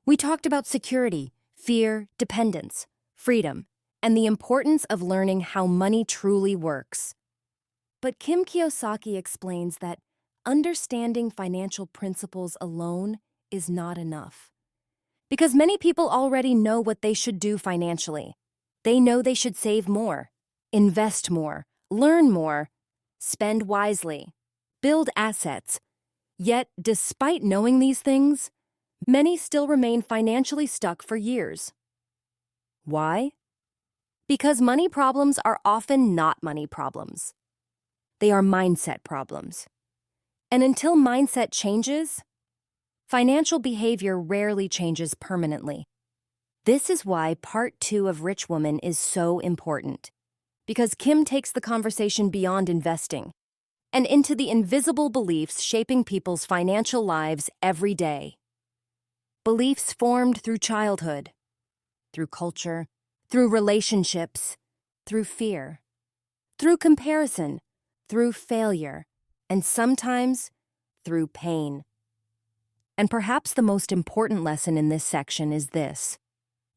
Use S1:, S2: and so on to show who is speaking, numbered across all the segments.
S1: We talked about security, fear, dependence, freedom, and the importance of learning how money truly works. But Kim Kiyosaki explains that understanding financial principles alone is not enough. Because many people already know what they should do financially. They know they should save more, invest more, learn more, spend wisely, build assets. Yet, despite knowing these things, many still remain financially stuck for years. Why? Because money problems are often not money problems. They are mindset problems. And until mindset changes, financial behavior rarely changes permanently. This is why Part 2 of Rich Woman is so important, because Kim takes the conversation beyond investing and into the invisible beliefs shaping people's financial lives every day. Beliefs formed through childhood, through culture, through relationships, through fear, through comparison, through failure, and sometimes through pain. And perhaps the most important lesson in this section is this: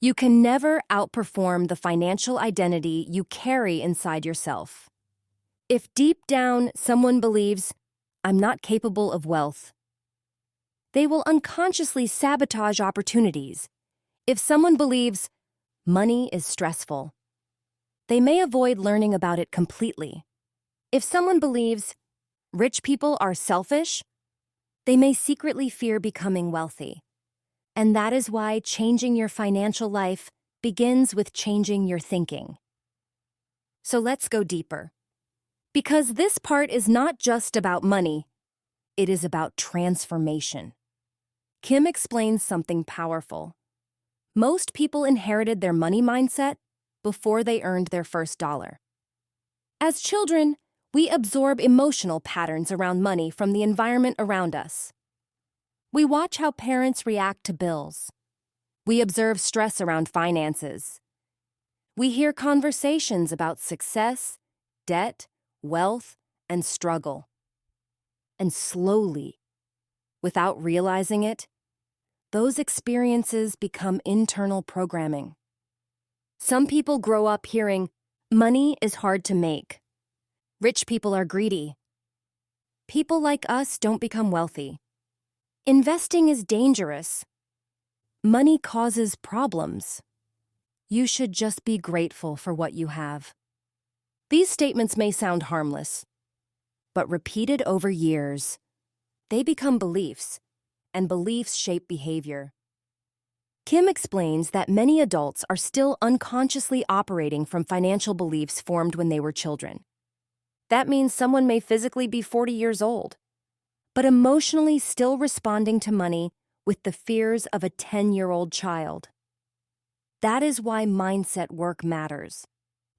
S1: you can never outperform the financial identity you carry inside yourself. If deep down someone believes, "I'm not capable of wealth," they will unconsciously sabotage opportunities. If someone believes, "Money is stressful," they may avoid learning about it completely. If someone believes, "Rich people are selfish," they may secretly fear becoming wealthy. And that is why changing your financial life begins with changing your thinking. So let's go deeper. Because this part is not just about money, it is about transformation. Kim explains something powerful. Most people inherited their money mindset before they earned their first dollar. As children, we absorb emotional patterns around money from the environment around us. We watch how parents react to bills. We observe stress around finances. We hear conversations about success, debt, wealth, and struggle. And slowly, without realizing it, those experiences become internal programming. Some people grow up hearing, "Money is hard to make. Rich people are greedy. People like us don't become wealthy. Investing is dangerous. Money causes problems. You should just be grateful for what you have." These statements may sound harmless, but repeated over years, they become beliefs, and beliefs shape behavior. Kim explains that many adults are still unconsciously operating from financial beliefs formed when they were children. That means someone may physically be 40 years old, but emotionally still responding to money with the fears of a 10-year-old child. That is why mindset work matters.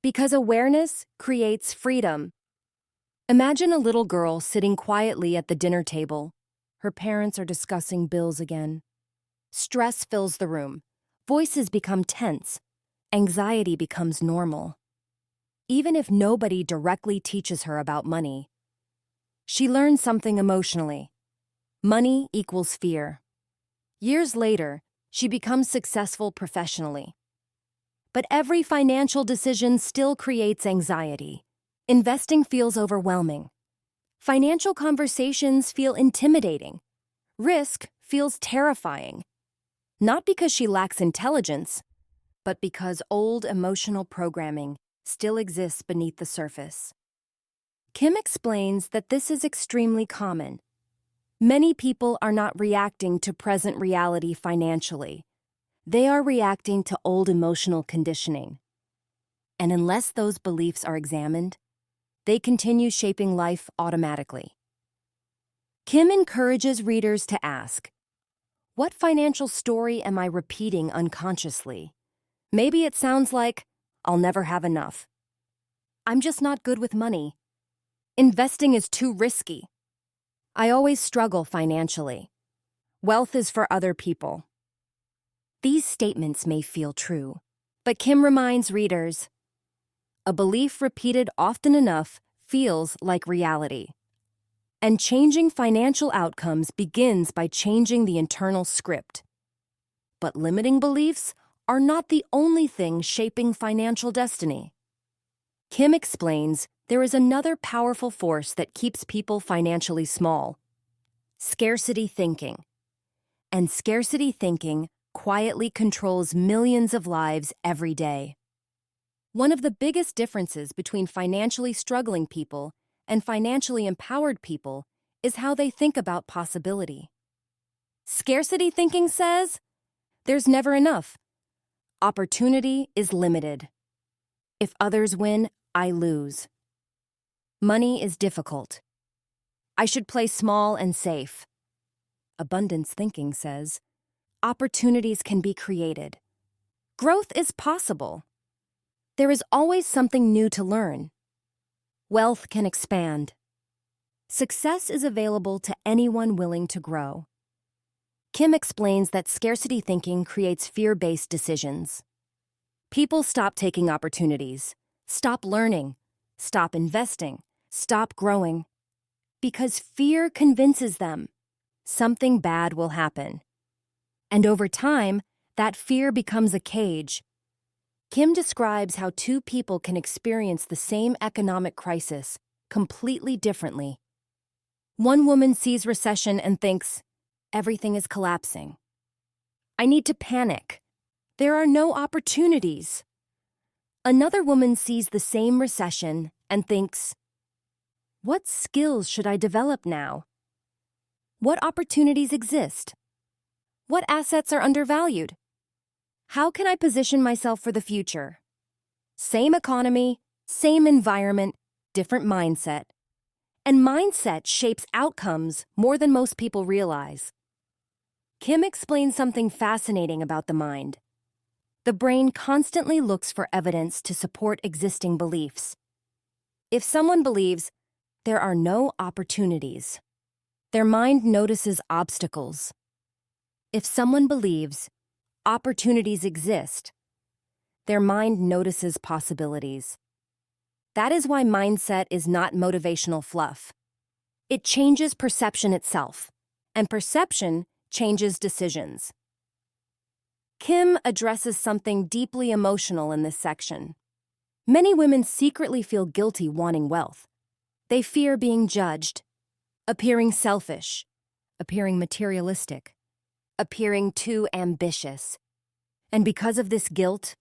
S1: Because awareness creates freedom. Imagine a little girl sitting quietly at the dinner table. Her parents are discussing bills again. Stress fills the room. Voices become tense. Anxiety becomes normal. Even if nobody directly teaches her about money, she learns something emotionally. Money equals fear. Years later, she becomes successful professionally. But every financial decision still creates anxiety. Investing feels overwhelming. Financial conversations feel intimidating. Risk feels terrifying. Not because she lacks intelligence, but because old emotional programming still exists beneath the surface. Kim explains that this is extremely common. Many people are not reacting to present reality financially. They are reacting to old emotional conditioning. And unless those beliefs are examined, they continue shaping life automatically. Kim encourages readers to ask, what financial story am I repeating unconsciously? Maybe it sounds like, "I'll never have enough. I'm just not good with money. Investing is too risky. I always struggle financially. Wealth is for other people." These statements may feel true, but Kim reminds readers, a belief repeated often enough feels like reality. And changing financial outcomes begins by changing the internal script. But limiting beliefs are not the only thing shaping financial destiny. Kim explains there is another powerful force that keeps people financially small: scarcity thinking. And scarcity thinking quietly controls millions of lives every day. One of the biggest differences between financially struggling people and financially empowered people is how they think about possibility. Scarcity thinking says, there's never enough. Opportunity is limited. If others win, I lose. Money is difficult. I should play small and safe. Abundance thinking says, opportunities can be created. Growth is possible. There is always something new to learn. Wealth can expand. Success is available to anyone willing to grow. Kim explains that scarcity thinking creates fear-based decisions. People stop taking opportunities, stop learning, stop investing, stop growing, because fear convinces them something bad will happen. And over time, that fear becomes a cage. Kim describes how two people can experience the same economic crisis completely differently. One woman sees recession and thinks, everything is collapsing. I need to panic. There are no opportunities. Another woman sees the same recession and thinks, what skills should I develop now? What opportunities exist? What assets are undervalued? How can I position myself for the future? Same economy, same environment, different mindset. And mindset shapes outcomes more than most people realize. Kim explains something fascinating about the mind. The brain constantly looks for evidence to support existing beliefs. If someone believes there are no opportunities, their mind notices obstacles. If someone believes opportunities exist, their mind notices possibilities. That is why mindset is not motivational fluff. It changes perception itself, and perception changes decisions. Kim addresses something deeply emotional in this section. Many women secretly feel guilty wanting wealth. They fear being judged, appearing selfish, appearing materialistic, appearing too ambitious. And because of this guilt,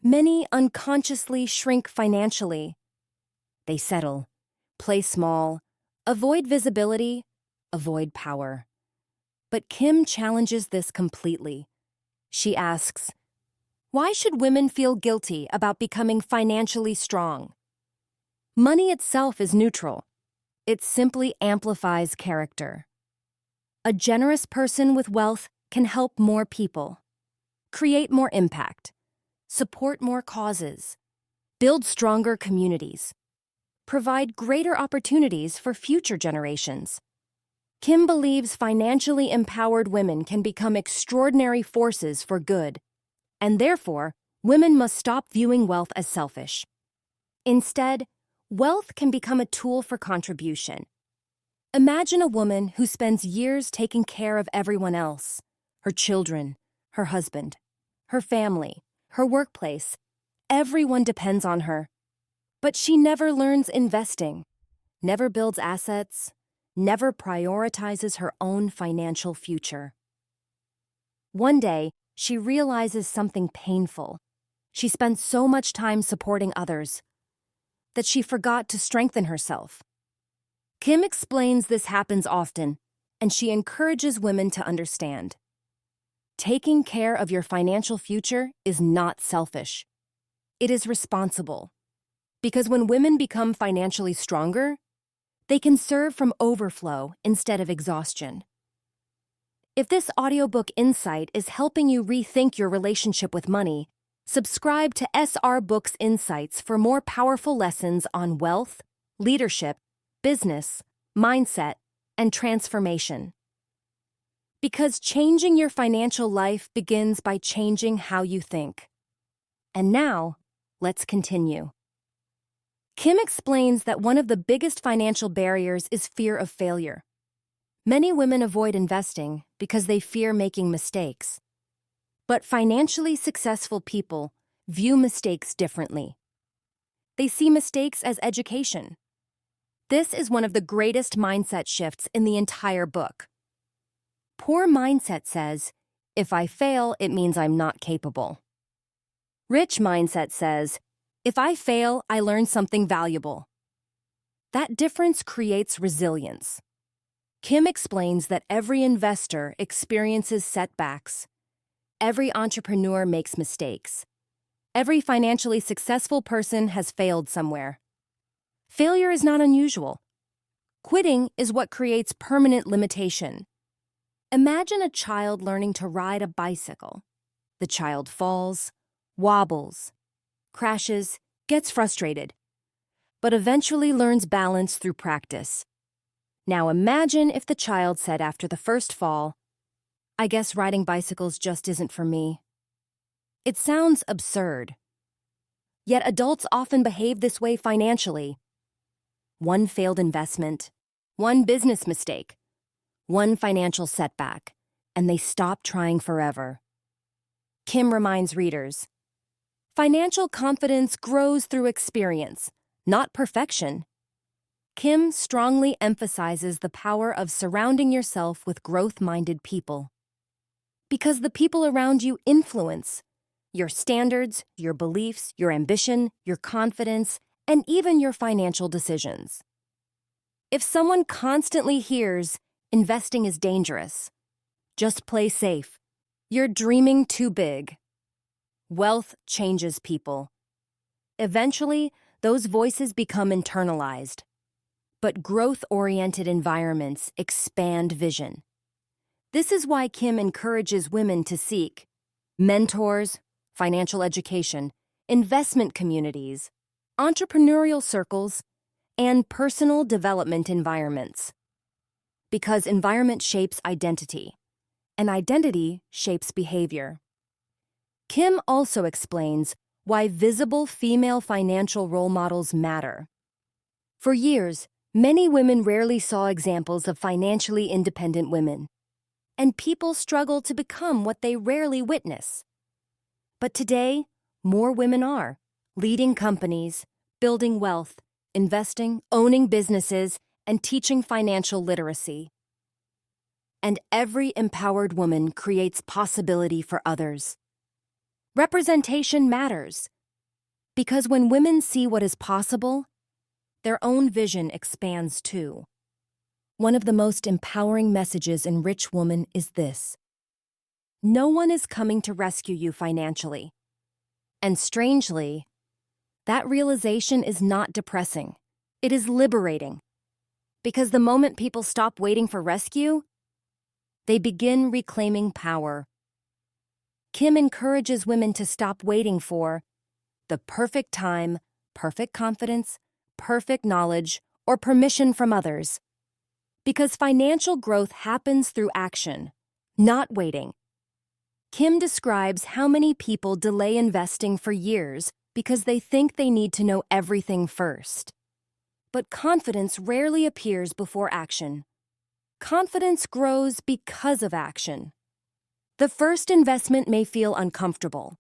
S1: many unconsciously shrink financially. They settle, play small, avoid visibility, avoid power. But Kim challenges this completely. She asks, why should women feel guilty about becoming financially strong? Money itself is neutral. It simply amplifies character. A generous person with wealth can help more people, create more impact, support more causes, build stronger communities, provide greater opportunities for future generations. Kim believes financially empowered women can become extraordinary forces for good, and therefore, women must stop viewing wealth as selfish. Instead, wealth can become a tool for contribution. Imagine a woman who spends years taking care of everyone else, her children, her husband, her family, her workplace. Everyone depends on her. But she never learns investing, never builds assets, never prioritizes her own financial future. One day, she realizes something painful. She spent so much time supporting others that she forgot to strengthen herself. Kim explains this happens often, and she encourages women to understand. Taking care of your financial future is not selfish. It is responsible. Because when women become financially stronger, they can serve from overflow instead of exhaustion. If this audiobook insight is helping you rethink your relationship with money, subscribe to SR Books Insights for more powerful lessons on wealth, leadership, business, mindset, and transformation. Because changing your financial life begins by changing how you think. And now, let's continue. Kim explains that one of the biggest financial barriers is fear of failure. Many women avoid investing because they fear making mistakes. But financially successful people view mistakes differently. They see mistakes as education. This is one of the greatest mindset shifts in the entire book. Poor mindset says, if I fail, it means I'm not capable. Rich mindset says, if I fail, I learn something valuable. That difference creates resilience. Kim explains that every investor experiences setbacks. Every entrepreneur makes mistakes. Every financially successful person has failed somewhere. Failure is not unusual. Quitting is what creates permanent limitation. Imagine a child learning to ride a bicycle. The child falls, wobbles, crashes, gets frustrated, but eventually learns balance through practice. Now imagine if the child said after the first fall, I guess riding bicycles just isn't for me. It sounds absurd. Yet adults often behave this way financially. One failed investment, one business mistake, one financial setback, and they stop trying forever. Kim reminds readers, financial confidence grows through experience, not perfection. Kim strongly emphasizes the power of surrounding yourself with growth-minded people. Because the people around you influence your standards, your beliefs, your ambition, your confidence, and even your financial decisions. If someone constantly hears, investing is dangerous, just play safe, you're dreaming too big. Wealth changes people. Eventually, those voices become internalized. But growth-oriented environments expand vision. This is why Kim encourages women to seek mentors, financial education, investment communities, entrepreneurial circles, and personal development environments. Because environment shapes identity, and identity shapes behavior. Kim also explains why visible female financial role models matter. For years, many women rarely saw examples of financially independent women, and people struggle to become what they rarely witness. But today, more women are leading companies, building wealth, investing, owning businesses, and teaching financial literacy. And every empowered woman creates possibility for others. Representation matters, because when women see what is possible, their own vision expands too. One of the most empowering messages in Rich Woman is this: no one is coming to rescue you financially. And strangely, that realization is not depressing. It is liberating. Because the moment people stop waiting for rescue, they begin reclaiming power. Kim encourages women to stop waiting for the perfect time, perfect confidence, perfect knowledge, or permission from others. Because financial growth happens through action, not waiting. Kim describes how many people delay investing for years because they think they need to know everything first. But confidence rarely appears before action. Confidence grows because of action. The first investment may feel uncomfortable.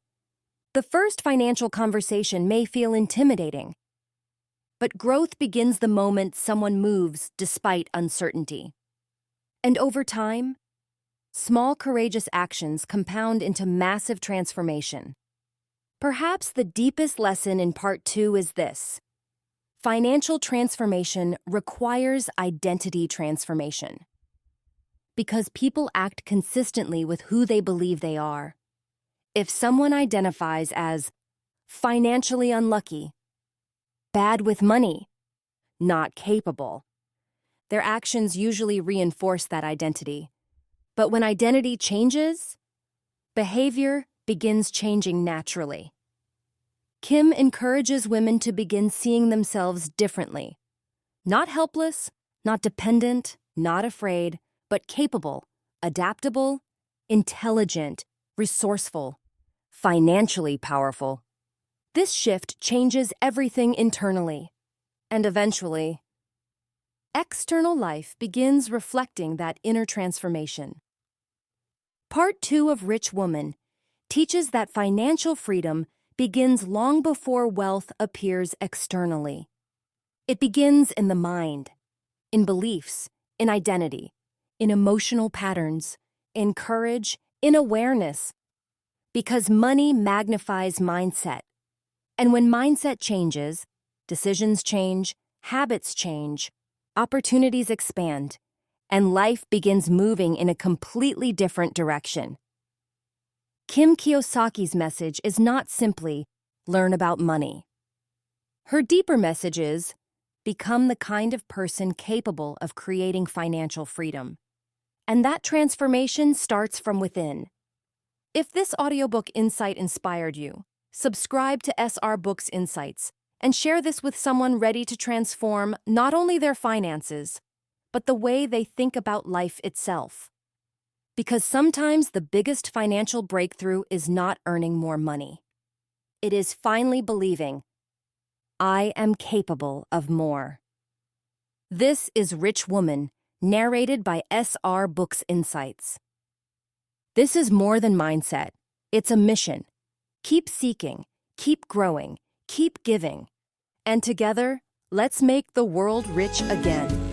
S1: The first financial conversation may feel intimidating. But growth begins the moment someone moves despite uncertainty. And over time, small courageous actions compound into massive transformation. Perhaps the deepest lesson in Part 2 is this: financial transformation requires identity transformation. Because people act consistently with who they believe they are. If someone identifies as financially unlucky, bad with money, not capable, their actions usually reinforce that identity. But when identity changes, behavior begins changing naturally. Kim encourages women to begin seeing themselves differently. Not helpless, not dependent, not afraid, but capable, adaptable, intelligent, resourceful, financially powerful. This shift changes everything internally, and eventually, external life begins reflecting that inner transformation. Part 2 of Rich Woman teaches that financial freedom begins long before wealth appears externally. It begins in the mind, in beliefs, in identity, in emotional patterns, in courage, in awareness. Because money magnifies mindset. And when mindset changes, decisions change, habits change, opportunities expand, and life begins moving in a completely different direction. Kim Kiyosaki's message is not simply, learn about money. Her deeper message is, become the kind of person capable of creating financial freedom. And that transformation starts from within. If this audiobook insight inspired you, subscribe to SR Books Insights and share this with someone ready to transform not only their finances, but the way they think about life itself. Because sometimes the biggest financial breakthrough is not earning more money. It is finally believing, I am capable of more. This is Rich Woman, narrated by SR Books Insights. This is more than mindset. It's a mission. Keep seeking, keep growing, keep giving. And together, let's make the world rich again.